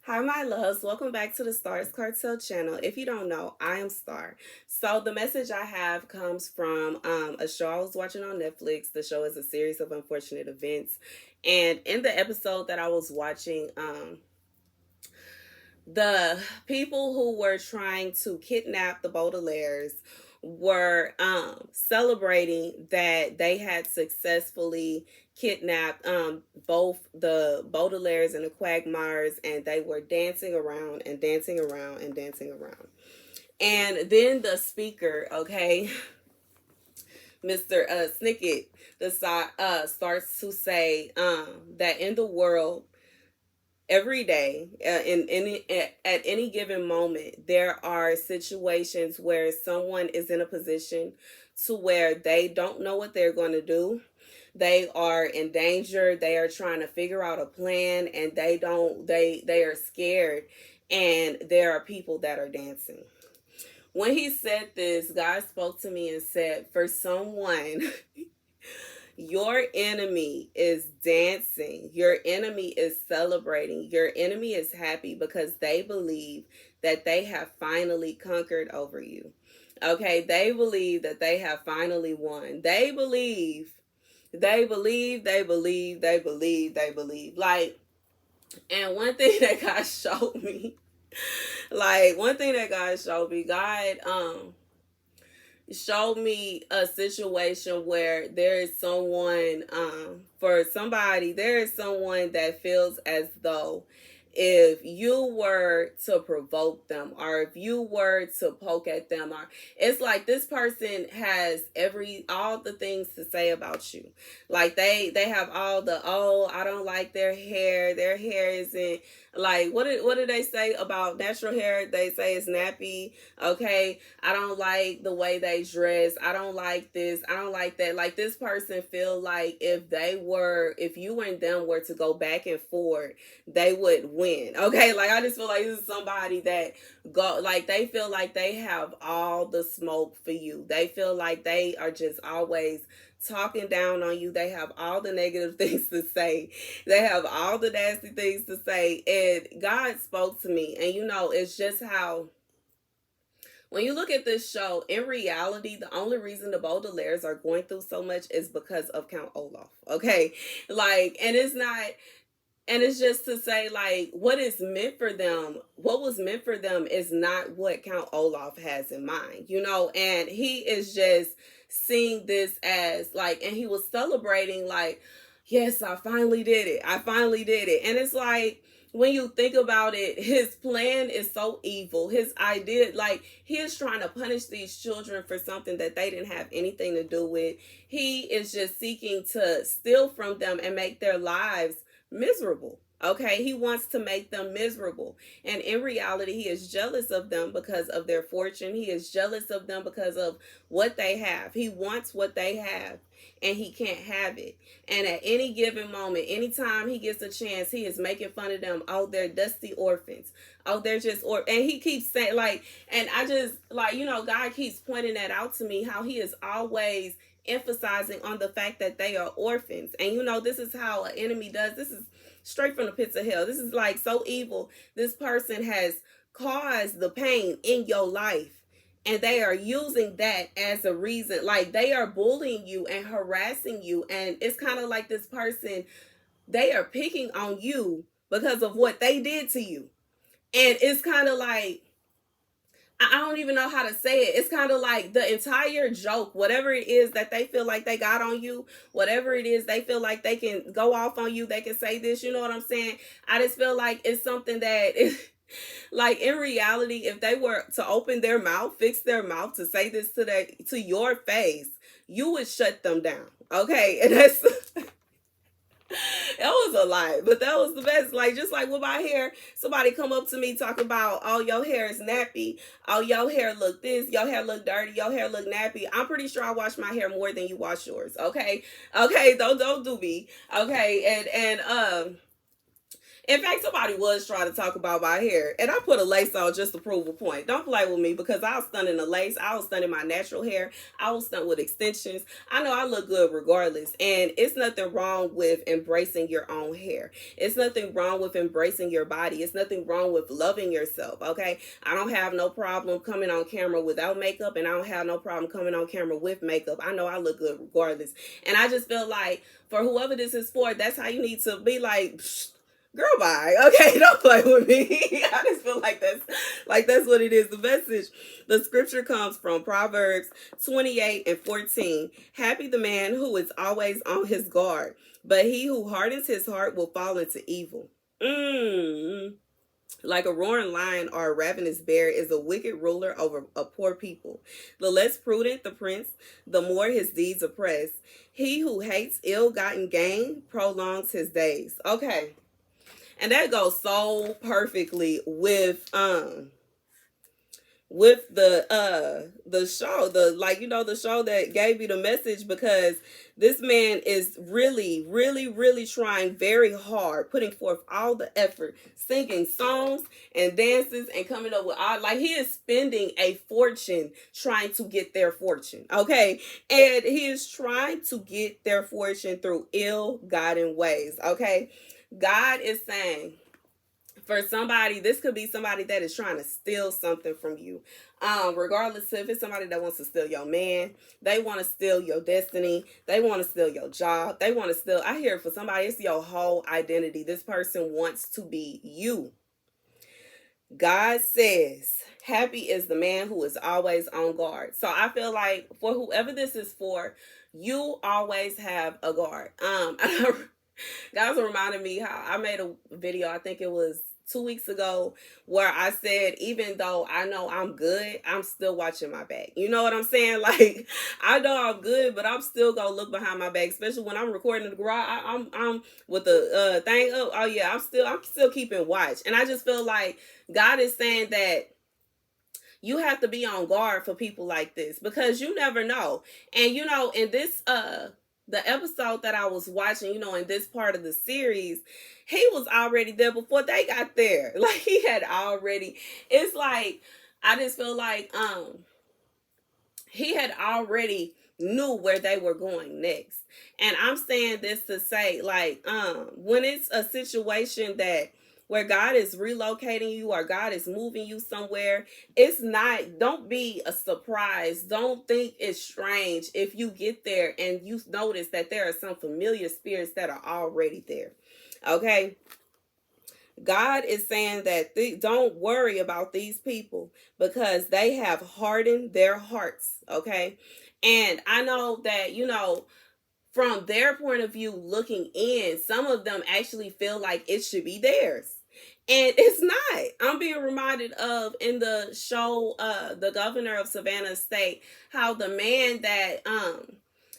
Hi, my loves. Welcome back to the Starscartel channel. If you don't know, I am Star. So, the message I have comes from a show I was watching on Netflix. The show is a series of unfortunate events. And in the episode that I was watching, the people who were trying to kidnap the Baudelaires were celebrating that they had successfully kidnapped both the Baudelaires and the Quagmires, and they were dancing around and dancing around and dancing around. And then the speaker, okay, Mr. Snicket, starts to say that in the world, every day, at any given moment, there are situations where someone is in a position to where they don't know what they're going to do. They are in danger. They are trying to figure out a plan, and they are scared, and there are people that are dancing. When he said this, God spoke to me and said, for someone, your enemy is dancing. Your enemy is celebrating. Your enemy is happy because they believe that they have finally conquered over you. Okay, they believe that they have finally won. They believe. Like, and one thing that God showed me, God showed me a situation where there is someone there is someone that feels as though if you were to provoke them, or if you were to poke at them, or it's like this person has all the things to say about you. Like they have all the, oh, I don't like their hair isn't like, what did they say about natural hair? They say it's nappy. Okay, I don't like the way they dress. I don't like this. I don't like that. Like, this person feel like if you and them were to go back and forth, they would win. Okay, like, I just feel like this is somebody that they feel like they have all the smoke for you. They feel like they are just always talking down on you. They have all the negative things to say. They have all the nasty things to say. And God spoke to me. And it's just how, when you look at this show, in reality, the only reason the Baudelaires are going through so much is because of Count Olaf. Okay? Like, and it's not, and it's just to say, like, what was meant for them is not what Count Olaf has in mind, and he is just seeing this as, like, and he was celebrating, like, yes, I finally did it. I finally did it. And it's like, when you think about it, his plan is so evil. His idea, like, he is trying to punish these children for something that they didn't have anything to do with. He is just seeking to steal from them and make their lives miserable. Okay, he wants to make them miserable. And in reality, he is jealous of them because of their fortune. He is jealous of them because of what they have. He wants what they have, and he can't have it. And at any given moment, anytime he gets a chance, he is making fun of them. Oh, they're dusty orphans. Oh, they're just and he keeps saying, like, and I just, like, God keeps pointing that out to me, how he is always emphasizing on the fact that they are orphans. And this is how an enemy does. This is straight from the pits of hell. This is, like, so evil. This person has caused the pain in your life, and they are using that as a reason. Like, they are bullying you and harassing you, and it's kind of like this person, they are picking on you because of what they did to you. And it's kind of like, I don't even know how to say it. It's kind of like the entire joke, whatever it is that they feel like they got on you, whatever it is they feel like they can go off on you, they can say this, you know what I'm saying? I just feel like it's something that is, like, in reality, if they were to open their mouth, fix their mouth to say this to your face, you would shut them down. Okay, and that's that was a lie, but that was the best. Like, just like with my hair, somebody come up to me talking about, oh, your hair is nappy. Oh, your hair look this. Your hair look dirty. Your hair look nappy. I'm pretty sure I wash my hair more than you wash yours. Okay, okay, don't do me. Okay, In fact, somebody was trying to talk about my hair, and I put a lace on just to prove a point. Don't play with me because I was stunning the lace. I was stunning my natural hair. I was stunned with extensions. I know I look good regardless, and it's nothing wrong with embracing your own hair. It's nothing wrong with embracing your body. It's nothing wrong with loving yourself, okay? I don't have no problem coming on camera without makeup, and I don't have no problem coming on camera with makeup. I know I look good regardless. And I just feel like for whoever this is for, that's how you need to be like, girl, bye. Okay, don't play with me. I just feel like that's what it is. The message, the scripture comes from Proverbs 28:14. Happy the man who is always on his guard, but he who hardens his heart will fall into evil. Like a roaring lion or a ravenous bear is a wicked ruler over a poor people. The less prudent the prince, the more his deeds oppress. He who hates ill-gotten gain prolongs his days. Okay. And that goes so perfectly with the show, the show that gave you the message, because this man is really, really, really trying very hard, putting forth all the effort, singing songs and dances and coming up with all, like, he is spending a fortune trying to get their fortune, okay? And he is trying to get their fortune through ill-gotten ways, okay? God is saying, for somebody, this could be somebody that is trying to steal something from you. Regardless if it's somebody that wants to steal your man, they want to steal your destiny, they want to steal your job, they want to steal, I hear for somebody, it's your whole identity. This person wants to be you. God says, happy is the man who is always on guard. So I feel like for whoever this is for, you always have a guard. Guys reminded me how I made a video, I think it was 2 weeks ago, where I said, even though I know I'm good, I'm still watching my back. You know what I'm saying? Like, I know I'm good, but I'm still gonna look behind my back, especially when I'm recording in the garage. I'm with the thing up. Oh yeah, I'm still keeping watch. And I just feel like God is saying that you have to be on guard for people like this, because you never know. And in this the episode that I was watching, in this part of the series, he was already there before they got there. Like, he had already, it's like, I just feel like he had already knew where they were going next. And I'm saying this to say, like, when it's a situation that where God is relocating you or God is moving you somewhere, don't be a surprise. Don't think it's strange if you get there and you notice that there are some familiar spirits that are already there. Okay? God is saying that don't worry about these people because they have hardened their hearts. Okay? And I know that, from their point of view looking in, some of them actually feel like it should be theirs. And it's not. I'm being reminded of in the show, The Governor of Savannah State, how the man that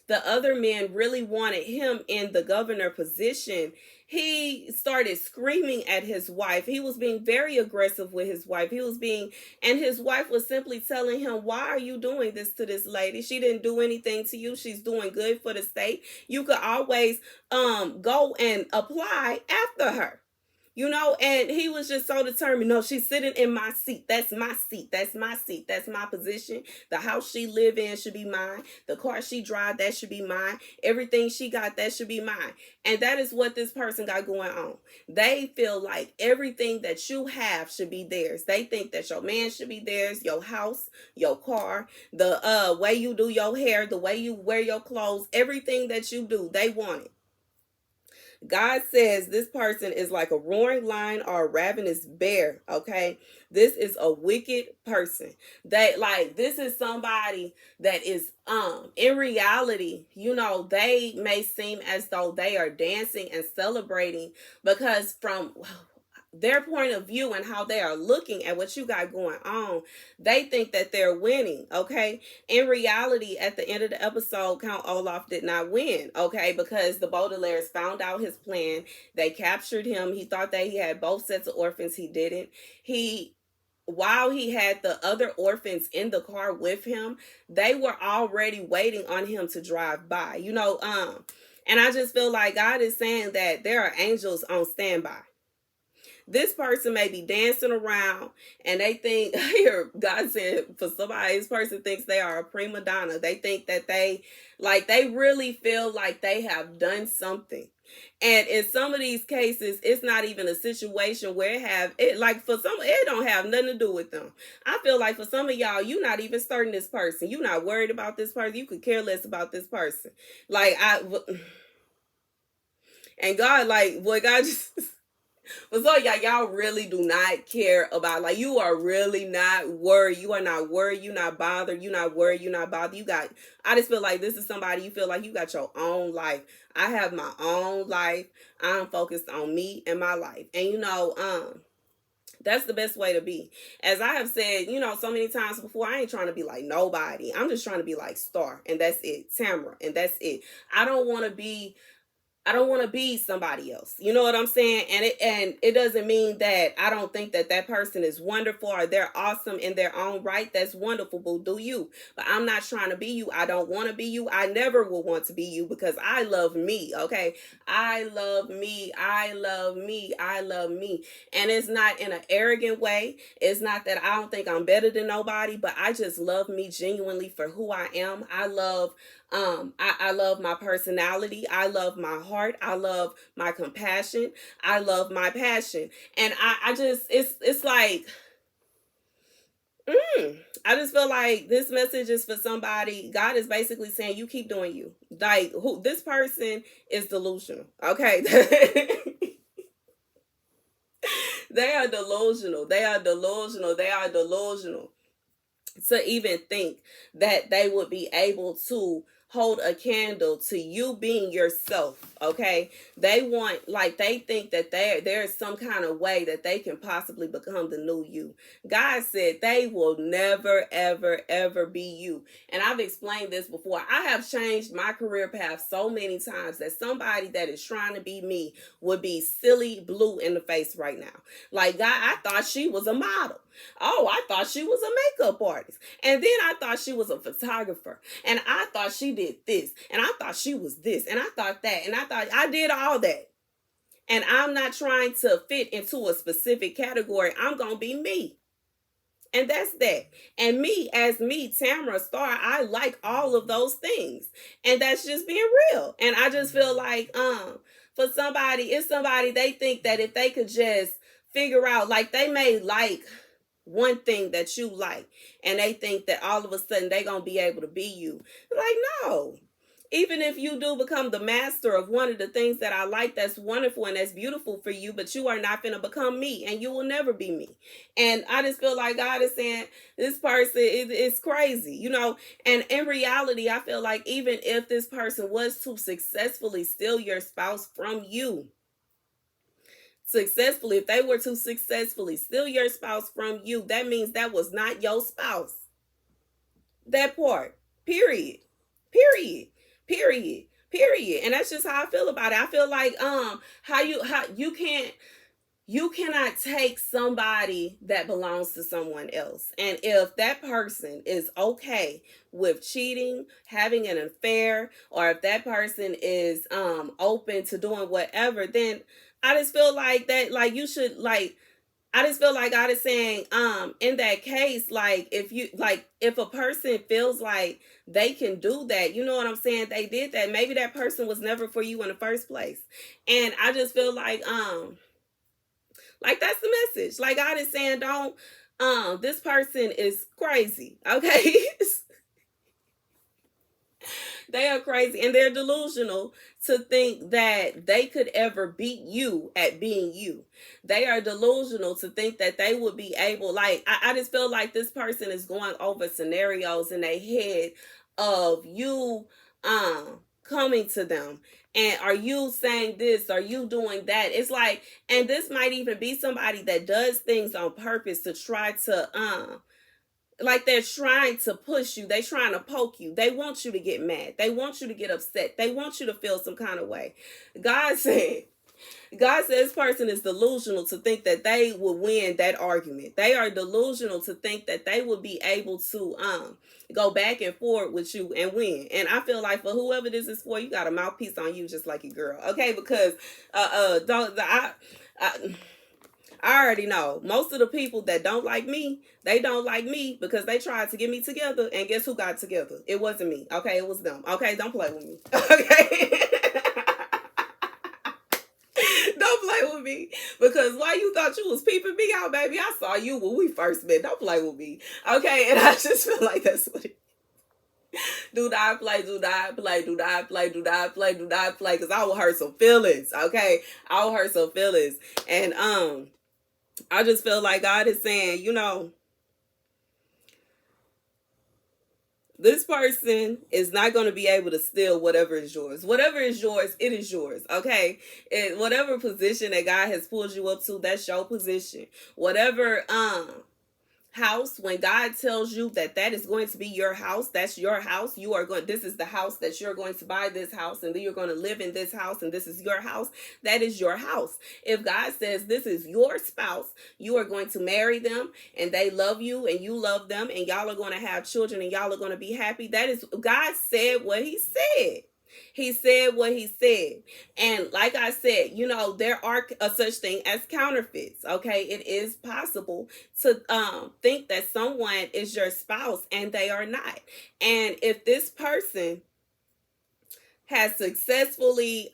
the other men really wanted him in the governor position. He started screaming at his wife. He was being very aggressive with his wife. And his wife was simply telling him, why are you doing this to this lady? She didn't do anything to you. She's doing good for the state. You could always go and apply after her. And he was just so determined. No, she's sitting in my seat. That's my seat. That's my seat. That's my position. The house she live in should be mine. The car she drive, that should be mine. Everything she got, that should be mine. And that is what this person got going on. They feel like everything that you have should be theirs. They think that your man should be theirs, your house, your car, the way you do your hair, the way you wear your clothes, everything that you do, they want it. God says this person is like a roaring lion or a ravenous bear, okay? This is a wicked person. This is somebody that is, in reality, they may seem as though they are dancing and celebrating because from their point of view and how they are looking at what you got going on, they think that they're winning, okay? In reality, at the end of the episode, Count Olaf did not win, okay? Because the Baudelaires found out his plan. They captured him. He thought that he had both sets of orphans. He didn't. While he had the other orphans in the car with him, they were already waiting on him to drive by, and I just feel like God is saying that there are angels on standby. this person may be dancing around and they think, here, God said, for somebody, this person thinks they are a prima donna. They think that they really feel like they have done something. And in some of these cases, it's not even a situation where for some, it don't have nothing to do with them. I feel like for some of y'all, you not even starting this person. You not worried about this person. You could care less about this person. And God, what God just, but so y'all really do not care about, you are really not worried. You are not worried. You not bothered. You not worried. You not bothered. I just feel like this is somebody you feel like you got your own life. I have my own life. I'm focused on me and my life. And that's the best way to be. As I have said, so many times before, I ain't trying to be like nobody. I'm just trying to be like Star, and that's it. Tamara, and that's it. I don't want to be somebody else. You know what I'm saying? And it doesn't mean that I don't think that person is wonderful or they're awesome in their own right. That's wonderful, boo. Do you? But I'm not trying to be you. I don't want to be you. I never will want to be you because I love me. Okay. I love me. I love me. I love me. And it's not in an arrogant way. It's not that I don't think I'm better than nobody, but I just love me genuinely for who I am. I love my personality. I love my heart. I love my compassion. I love my passion. And I just, it's like, I just feel like this message is for somebody. God is basically saying, you keep doing you. This person is delusional. Okay. They are delusional. They are delusional. They are delusional to even think that they would be able to hold a candle to you being yourself. Okay, they think that there's some kind of way that they can possibly become the new you. God said they will never ever ever be you. And I've explained this before. I have changed my career path so many times that somebody that is trying to be me would be silly blue in the face right now. God, I thought she was a model. Oh, I thought she was a makeup artist. And then I thought she was a photographer. And I thought she did this. And I thought she was this. And I thought that. And I thought I did all that. And I'm not trying to fit into a specific category. I'm going to be me. And that's that. And me, as me, Tamara Star, I like all of those things. And that's just being real. And I just feel like, for somebody, they think that if they could just figure out, they may like one thing that you like, and they think that all of a sudden they're going to be able to be you. No. Even if you do become the master of one of the things that I like, that's wonderful and that's beautiful for you, but you are not going to become me, and you will never be me. And I just feel like God is saying, this person is crazy, and in reality, I feel like even if this person was to successfully steal your spouse from you, if they were to successfully steal your spouse from you, that means that was not your spouse. That part. Period. And that's just how I feel about it. I feel like you cannot take somebody that belongs to someone else. And if that person is okay with cheating, having an affair, or if that person is open to doing whatever, then I just feel like that, you should, I just feel like God is saying, in that case, if a person feels like they can do that, you know what I'm saying? They did that. Maybe that person was never for you in the first place. And I just feel like that's the message. God is saying, don't, this person is crazy. Okay. They are crazy and they're delusional to think that they could ever beat you at being you. They are delusional to think that they would be able, I just feel like this person is going over scenarios in their head of you coming to them. And are you saying this? Are you doing that? It's and this might even be somebody that does things on purpose to try to they're trying to push you. They're trying to poke you. They want you to get mad. They want you to get upset. They want you to feel some kind of way. God says this person is delusional to think that they will win that argument. They are delusional to think that they will be able to go back and forth with you and win. And I feel like for whoever this is for, you got a mouthpiece on you just like your girl. Okay, because I already know. Most of the people that don't like me, they don't like me because they tried to get me together. And guess who got together? It wasn't me. Okay, it was them. Okay, don't play with me. Okay. Don't play with me. Because why you thought you was peeping me out, baby? I saw you when we first met. Don't play with me. Okay, and I just feel like that's what it is. Do not play, do not play, do not play, do not play, do not play. Because I will hurt some feelings. Okay. I will hurt some feelings. And I just feel like God is saying, this person is not going to be able to steal whatever is yours. Whatever is yours, it is yours. Okay. Whatever position that God has pulled you up to, that's your position. Whatever house, when God tells you that is going to be your house, that's your house. This is the house that you're going to buy, this house, and then you're going to live in this house, and this is your house. That is your house. If God says this is your spouse, you are going to marry them, and they love you, and you love them, and y'all are going to have children, and y'all are going to be happy. That is, God said what he said. He said what he said. And like I said, there are a such thing as counterfeits. Okay. It is possible to think that someone is your spouse and they are not. And if this person has successfully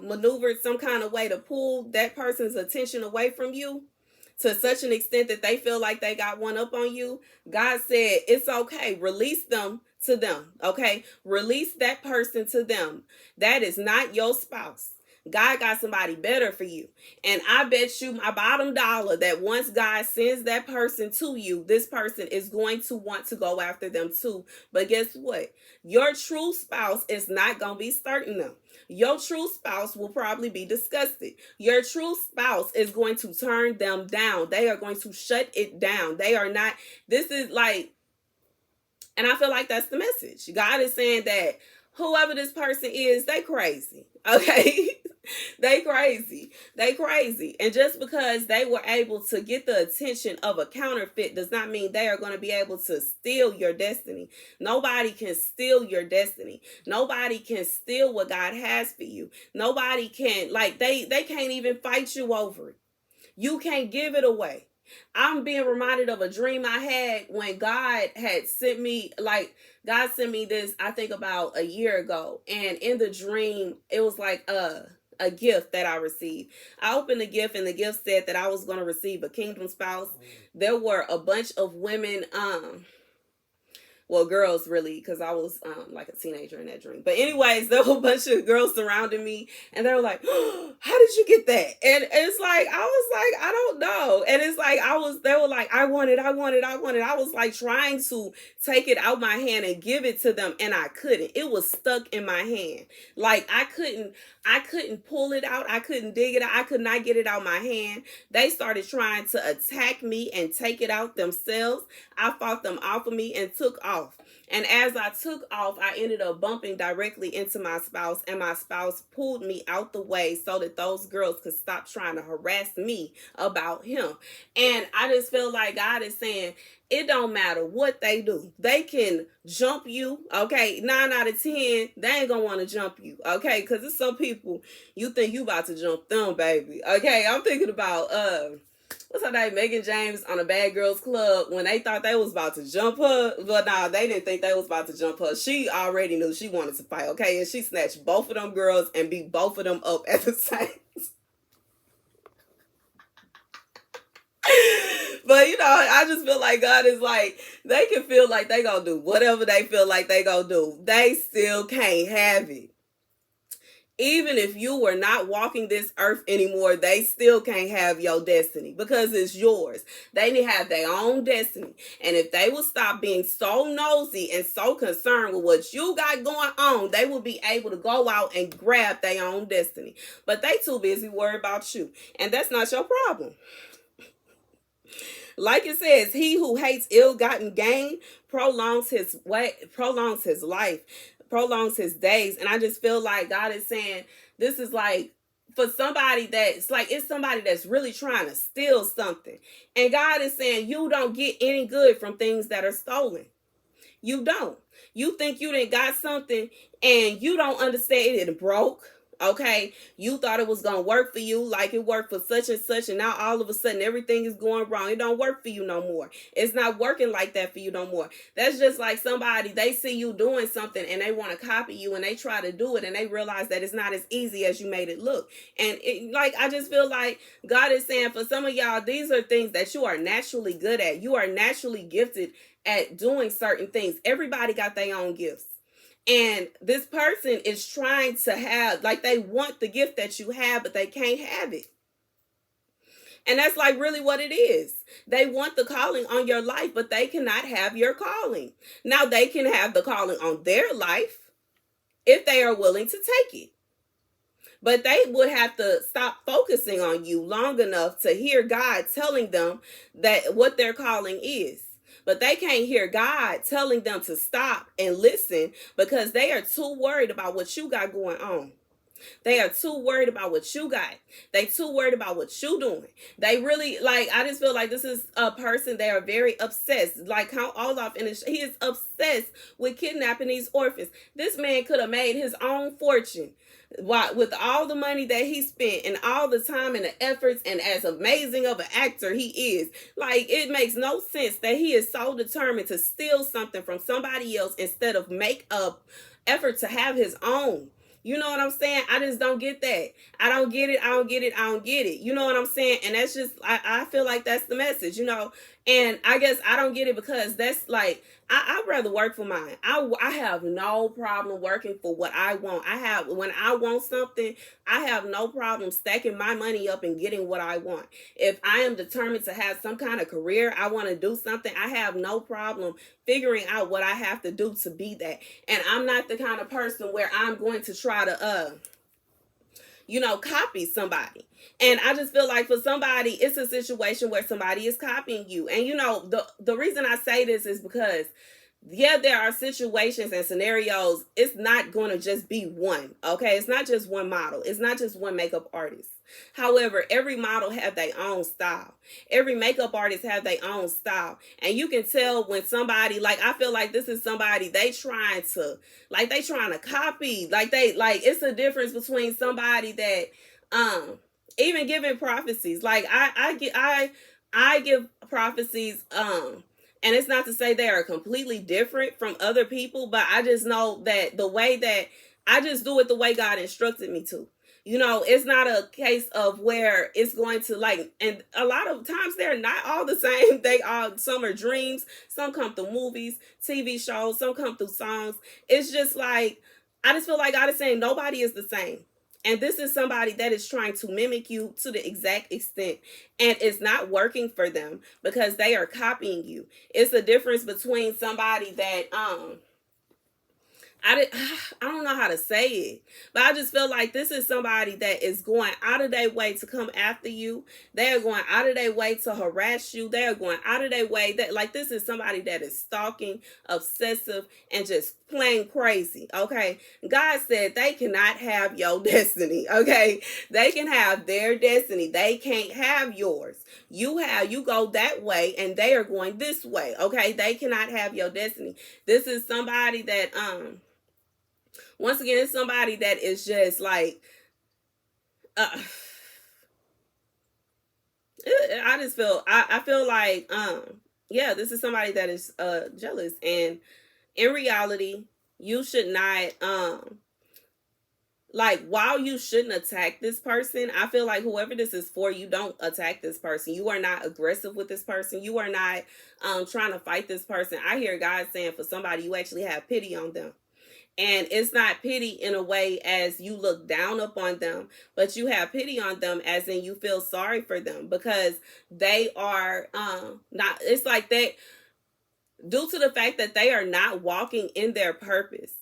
maneuvered some kind of way to pull that person's attention away from you, to such an extent that they feel like they got one up on you, God said, it's okay. Release them to them. Okay. Release that person to them. That is not your spouse. God got somebody better for you. And I bet you my bottom dollar that once God sends that person to you, this person is going to want to go after them too. But guess what? Your true spouse is not going to be starting them. Your true spouse will probably be disgusted. Your true spouse is going to turn them down. They are going to shut it down. They are not, this is like, and I feel like that's the message. God is saying that whoever this person is, they crazy. Okay. They crazy. They crazy. And just because they were able to get the attention of a counterfeit does not mean they are going to be able to steal your destiny. Nobody can steal your destiny. Nobody can steal what God has for you. Nobody can, they can't even fight you over it. You can't give it away. I'm being reminded of a dream I had when God had sent me, God sent me this, I think about a year ago. And in the dream, it was like a gift that I received. I opened the gift and the gift said that I was going to receive a kingdom spouse. There were a bunch of women, girls really, because I was like a teenager in that dream. But anyways, there were a bunch of girls surrounding me and they were like, oh, how did you get that? And it's like, I was like, I don't know. And it's like, they were like, I want it. I was like trying to take it out my hand and give it to them. And I couldn't. It was stuck in my hand. Like I couldn't pull it out. I couldn't dig it out. I could not get it out my hand. They started trying to attack me and take it out themselves. I fought them off of me and took off. And as I took off, I ended up bumping directly into my spouse, and my spouse pulled me out the way so that those girls could stop trying to harass me about him. And I just feel like God is saying, it don't matter what they do. They can jump you, okay? 9 out of 10, they ain't gonna want to jump you, okay? Because there's some people, you think you about to jump them, baby, okay? I'm thinking about, what's her name? Megan James on a Bad Girls Club when they thought they was about to jump her. But nah, they didn't think they was about to jump her. She already knew she wanted to fight, okay? And she snatched both of them girls and beat both of them up at the same time. But, I just feel like God is like, they can feel like they gonna do whatever they feel like they gonna do. They still can't have it. Even if you were not walking this earth anymore, they still can't have your destiny because it's yours. They need to have their own destiny. And if they will stop being so nosy and so concerned with what you got going on, they will be able to go out and grab their own destiny. But they too busy worried about you. And that's not your problem. Like it says, he who hates ill-gotten gain prolongs his life, prolongs his days. And I just feel like God is saying, this is like for somebody that's like, it's somebody that's really trying to steal something. And God is saying, you don't get any good from things that are stolen. You don't. You think you done got something and you don't understand it broke. Okay, you thought it was gonna work for you, like it worked for such and such, and now all of a sudden everything is going wrong. It don't work for you no more. It's not working like that for you no more. That's just like somebody, they see you doing something and they want to copy you, and they try to do it and they realize that it's not as easy as you made it look. And like, I just feel like God is saying for some of y'all, these are things that you are naturally good at. You are naturally gifted at doing certain things. Everybody got their own gifts. And this person is trying to have, like, they want the gift that you have, but they can't have it. And that's like really what it is. They want the calling on your life, but they cannot have your calling. Now, they can have the calling on their life if they are willing to take it. But they would have to stop focusing on you long enough to hear God telling them that what their calling is. But they can't hear God telling them to stop and listen because they are too worried about what you got going on. They are too worried about what you got. They too worried about what you doing. They really, like, I just feel like this is a person, they are very obsessed. Like how Olaf, he is obsessed with kidnapping these orphans. This man could have made his own fortune with all the money that he spent and all the time and the efforts, and as amazing of an actor he is. Like, it makes no sense that he is so determined to steal something from somebody else instead of make a effort to have his own. You know what I'm saying? I just don't get that. I don't get it. I don't get it. I don't get it. You know what I'm saying? And that's just, I feel like that's the message, you know? And I guess I don't get it because that's like, I'd rather work for mine. I have no problem working for what I want. When I want something, I have no problem stacking my money up and getting what I want. If I am determined to have some kind of career, I want to do something, I have no problem figuring out what I have to do to be that. And I'm not the kind of person where I'm going to try to, copy somebody. And I just feel like for somebody, it's a situation where somebody is copying you. And the reason I say this is because, yeah, there are situations and scenarios. It's not going to just be one. Okay, it's not just one model. It's not just one makeup artist. However, every model have their own style. Every makeup artist have their own style. And you can tell when somebody, like, I feel like this is somebody, they trying to copy. It's a difference between somebody that even giving prophecies. Like, I give prophecies, and it's not to say they are completely different from other people, but I just know that the way that I just do it the way God instructed me to. It's not a case of where it's going to, like, and a lot of times they're not all the same. Some are dreams, some come through movies, TV shows, some come through songs. It's just like, I just feel like God is saying nobody is the same. And this is somebody that is trying to mimic you to the exact extent. And it's not working for them because they are copying you. It's a difference between somebody that, I don't know how to say it, but I just feel like this is somebody that is going out of their way to come after you. They are going out of their way to harass you. They are going out of their way this is somebody that is stalking, obsessive, and just plain crazy. Okay, God said they cannot have your destiny. Okay, they can have their destiny. They can't have yours. You go that way, and they are going this way. Okay, they cannot have your destiny. This is somebody that once again, it's somebody that is just like, I feel like, yeah, this is somebody that is jealous. And in reality, you should not, while you shouldn't attack this person, I feel like whoever this is for, you don't attack this person. You are not aggressive with this person. You are not trying to fight this person. I hear God saying for somebody, you actually have pity on them. And it's not pity in a way as you look down upon them, but you have pity on them as in you feel sorry for them because they are not, it's like that, due to the fact that they are not walking in their purpose.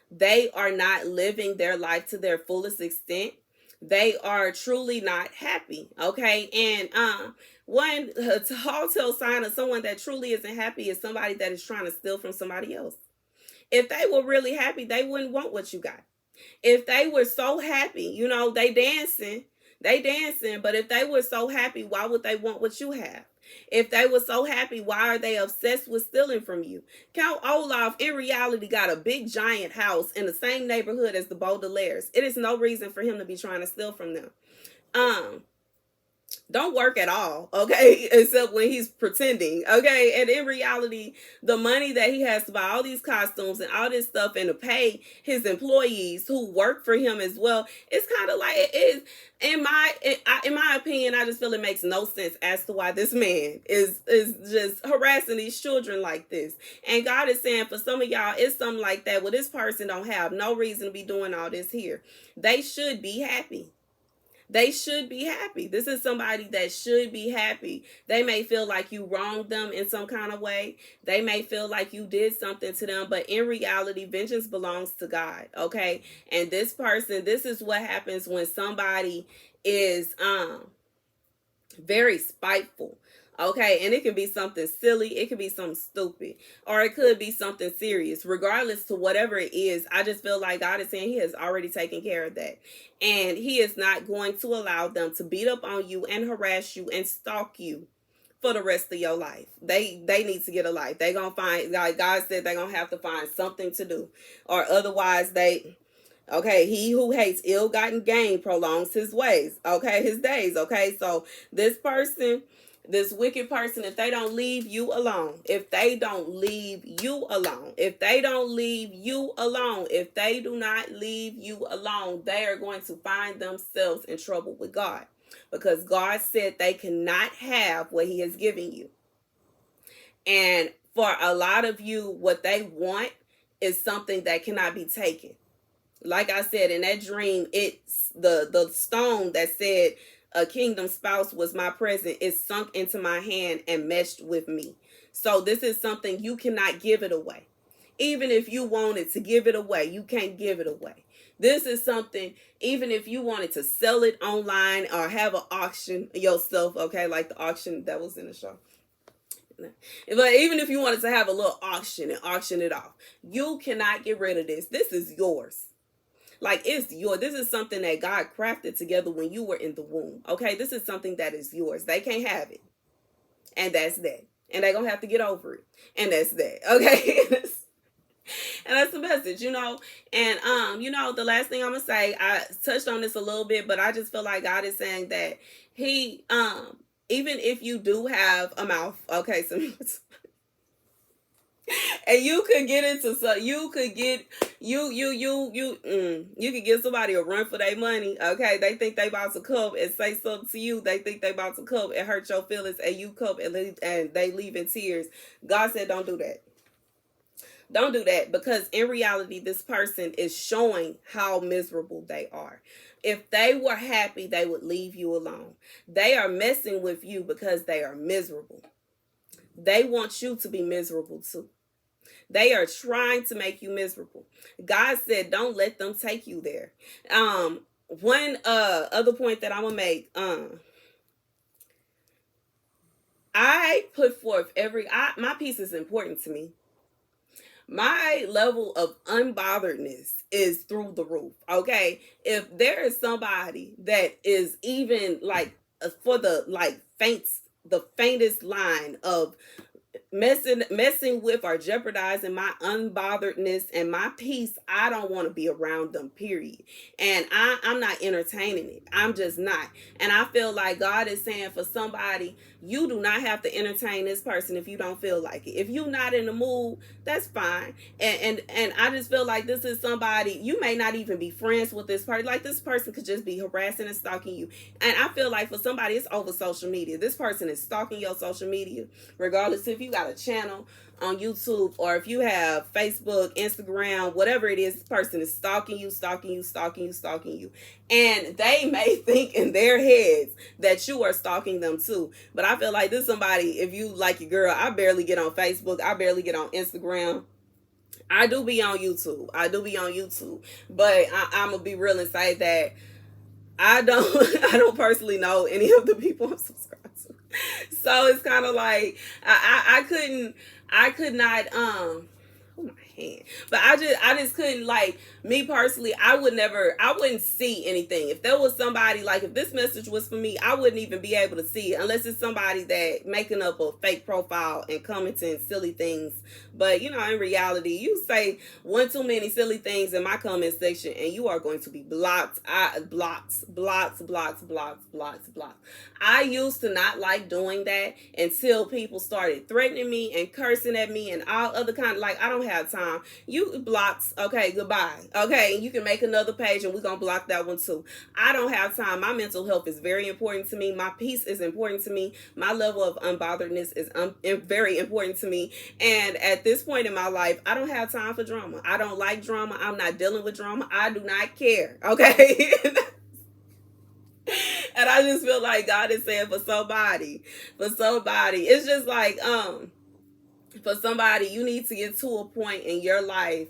They are not living their life to their fullest extent. They are truly not happy. Okay. And one telltale sign of someone that truly isn't happy is somebody that is trying to steal from somebody else. If they were really happy, they wouldn't want what you got. If they were so happy, they dancing, They dancing, but if they were so happy, why would they want what you have? If they were so happy, why are they obsessed with stealing from you? Count Olaf, in reality, got a big giant house in the same neighborhood as the Baudelaires. It is no reason for him to be trying to steal from them. Don't work at all, okay? Except when he's pretending, okay? And in reality, the money that he has to buy all these costumes and all this stuff and to pay his employees who work for him as well, it's kind of like it is. In my opinion, I just feel it makes no sense as to why this man is just harassing these children like this. And God is saying for some of y'all, it's something like that. Well, this person don't have no reason to be doing all this here. They should be happy. They should be happy. This is somebody that should be happy. They may feel like you wronged them in some kind of way. They may feel like you did something to them, but in reality, vengeance belongs to God, okay? And this person, this is what happens when somebody is very spiteful. Okay, and it can be something silly, it could be something stupid, or it could be something serious. Regardless to whatever it is, I just feel like God is saying he has already taken care of that. And he is not going to allow them to beat up on you and harass you and stalk you for the rest of your life. They need to get a life. They gonna find, like God said, they gonna have to find something to do, or otherwise okay, he who hates ill-gotten gain prolongs his ways, okay, his days, okay? So this person, this wicked person, if they don't leave you alone, if they don't leave you alone, if they don't leave you alone, if they do not leave you alone, they are going to find themselves in trouble with God, because God said they cannot have what he has given you. And for a lot of you, what they want is something that cannot be taken. Like I said, in that dream, it's the stone that said a kingdom spouse was my present. It sunk into my hand and meshed with me. So this is something you cannot give it away. Even if you wanted to give it away, you can't give it away. This is something, even if you wanted to sell it online or have an auction yourself, okay, like the auction that was in the show. But even if you wanted to have a little auction and auction it off, you cannot get rid of this. This is yours. Like, it's yours. This is something that God crafted together when you were in the womb. Okay, this is something that is yours. They can't have it. And that's that. And they're going to have to get over it. And that's that. Okay? And that's the message, you know. And, you know, the last thing I'm going to say, I touched on this a little bit, but I just feel like God is saying that he, even if you do have a mouth, okay, so and you could get into so you could get you could give somebody a run for their money. Okay, they think they about to come and say something to you. They think they about to come and hurt your feelings, and you come and leave, and they leave in tears. God said, don't do that. Don't do that, because in reality, this person is showing how miserable they are. If they were happy, they would leave you alone. They are messing with you because they are miserable. They want you to be miserable too. They are trying to make you miserable. God said, don't let them take you there. One other point that I'm gonna make, I put forth my piece is important to me. My level of unbotheredness is through the roof. Okay, if there is somebody that is even like for the faintest line of messing with or jeopardizing my unbotheredness and my peace, I don't want to be around them, period. And I'm not entertaining it. I'm just not. And I feel like God is saying for somebody, you do not have to entertain this person if you don't feel like it. If you're not in the mood, that's fine. And I just feel like this is somebody, you may not even be friends with this person. Like, this person could just be harassing and stalking you. And I feel like for somebody, it's over social media. This person is stalking your social media, regardless if you got a channel on YouTube or if you have Facebook, Instagram, whatever it is. This person is stalking you. And they may think in their heads that you are stalking them too. But I feel like this is somebody, if you like your girl, I barely get on Facebook. I barely get on Instagram. I do be on YouTube. But I'm going to be real and say that I don't personally know any of the people I'm subscribed to. So it's kind of like I could not oh my hand. But I just couldn't, like, me personally, I wouldn't see anything. If there was somebody, like, if this message was for me, I wouldn't even be able to see it unless it's somebody that making up a fake profile and commenting silly things. But, you know, in reality, you say one too many silly things in my comment section and you are going to be blocked. Blocked. I used to not like doing that until people started threatening me and cursing at me and all other kind of, like, I don't have time. You blocked, okay, goodbye. Okay, you can make another page and we're gonna block that one too. I don't have time. My mental health is very important to me. My peace is important to me. My level of unbotheredness is very important to me. And at this point in my life, I don't have time for drama. I don't like drama. I'm not dealing with drama. I do not care. Okay. And I just feel like God is saying for somebody, it's just like, for somebody, you need to get to a point in your life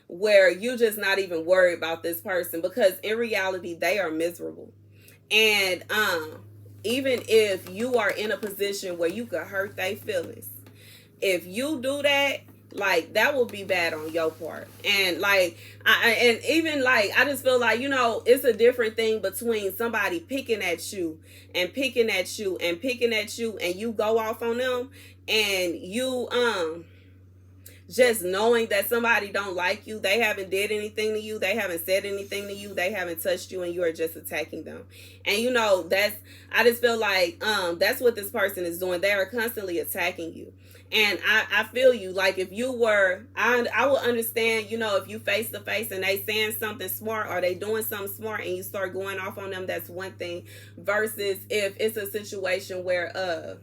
where you're just not even worried about this person, because in reality, they are miserable. And even if you are in a position where you could hurt their feelings, if you do that, like, that will be bad on your part. And like, I just feel like, you know, it's a different thing between somebody picking at you and picking at you and picking at you, and you go off on them, and you just knowing that somebody don't like you, they haven't did anything to you, they haven't said anything to you, they haven't touched you, and you are just attacking them. And you know, I just feel like that's what this person is doing. They are constantly attacking you. And I feel you. Like, if you were, I would understand, you know, if you face to face and they saying something smart or they doing something smart and you start going off on them, that's one thing. Versus if it's a situation where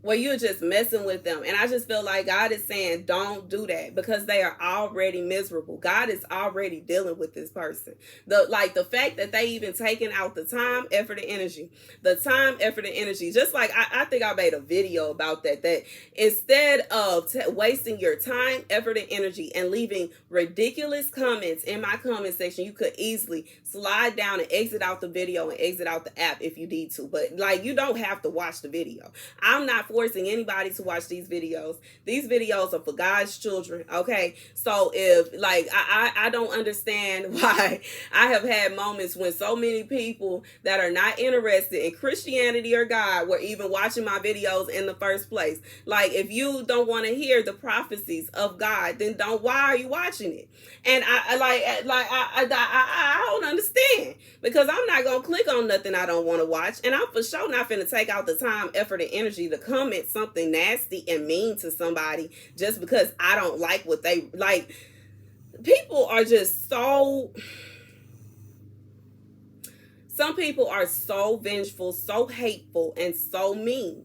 you're just messing with them. And I just feel like God is saying, don't do that, because they are already miserable. God is already dealing with this person. The fact that they even taking out the time, effort, and energy. The time, effort, and energy. Just like, I think I made a video about that instead of wasting your time, effort, and energy and leaving ridiculous comments in my comment section, you could easily slide down and exit out the video and exit out the app if you need to. But, like, you don't have to watch the video. I'm not forcing anybody to watch these videos. These videos are for God's children, okay? So if, like, I don't understand why I have had moments when so many people that are not interested in Christianity or God were even watching my videos in the first place. Like, if you don't want to hear the prophecies of God, then why are you watching it? And I don't understand, because I'm not going to click on nothing I don't want to watch. And I'm for sure not finna take out the time, effort, and energy to comment something nasty and mean to somebody just because I don't like what they like. People are just so, some people are so vengeful, so hateful, and so mean.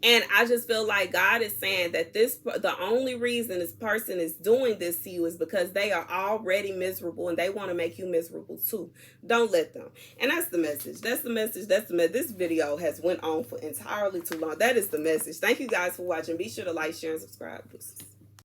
And I just feel like God is saying that the only reason this person is doing this to you is because they are already miserable and they want to make you miserable too. Don't let them. And that's the message. That's the message. This video has went on for entirely too long. That is the message. Thank you guys for watching. Be sure to like, share, and subscribe.